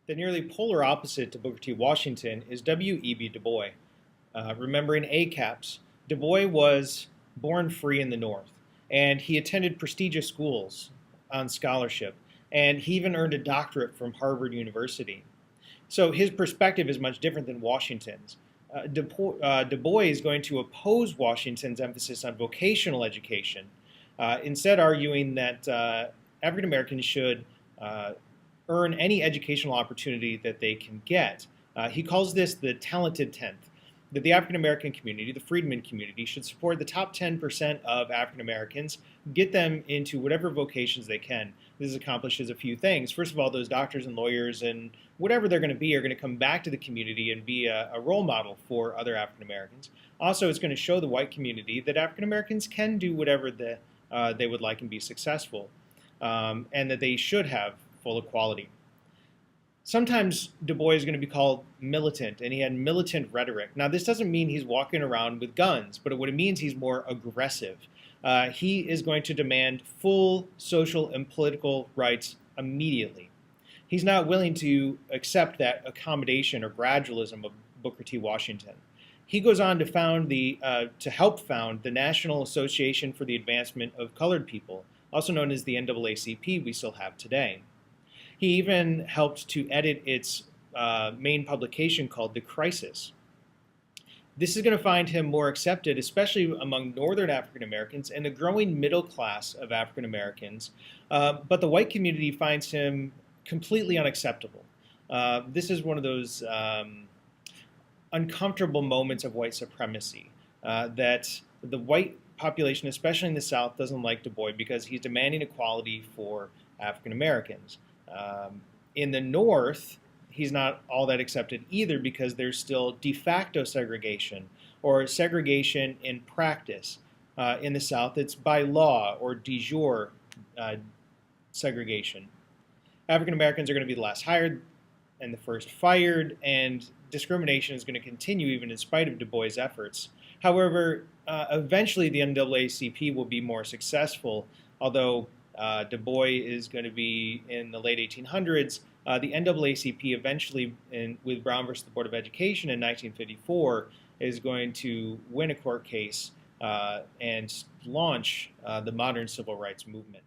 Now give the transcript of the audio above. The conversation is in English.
The nearly polar opposite to Booker T. Washington is W.E.B. Du Bois. Remembering ACAPS, Du Bois was born free in the North, and he attended prestigious schools on scholarship, and he even earned a doctorate from Harvard University. So his perspective is much different than Washington's. Du Bois is going to oppose Washington's emphasis on vocational education, instead arguing that African Americans should earn any educational opportunity that they can get. He calls this the talented tenth, that the African American community, the freedmen community, should support the top 10% of African Americans, get them into whatever vocations they can. This accomplishes a few things. First of all, those doctors and lawyers and whatever they're going to be are going to come back to the community and be a role model for other African Americans. Also, it's going to show the white community that African Americans can do whatever they would like and be successful, and that they should have full equality. Sometimes Du Bois is going to be called militant, and he had militant rhetoric. Now, this doesn't mean he's walking around with guns, but what it means he's more aggressive. He is going to demand full social and political rights immediately. He's not willing to accept that accommodation or gradualism of Booker T. Washington. He goes on to help found the National Association for the Advancement of Colored People, also known as the NAACP we still have today. He even helped to edit its main publication called The Crisis. This is going to find him more accepted, especially among Northern African Americans and the growing middle class of African Americans, but the white community finds him completely unacceptable. This is one of those uncomfortable moments of white supremacy that the white population, especially in the South, doesn't like Du Bois because he's demanding equality for African Americans. In the North, he's not all that accepted either because there's still de facto segregation or segregation in practice. In the South, it's by law or de jure segregation. African Americans are going to be the last hired and the first fired, and discrimination is going to continue even in spite of Du Bois' efforts. However, eventually the NAACP will be more successful, although Du Bois is going to be in the late 1800s. The NAACP eventually, with Brown versus the Board of Education in 1954, is going to win a court case and launch the modern civil rights movement.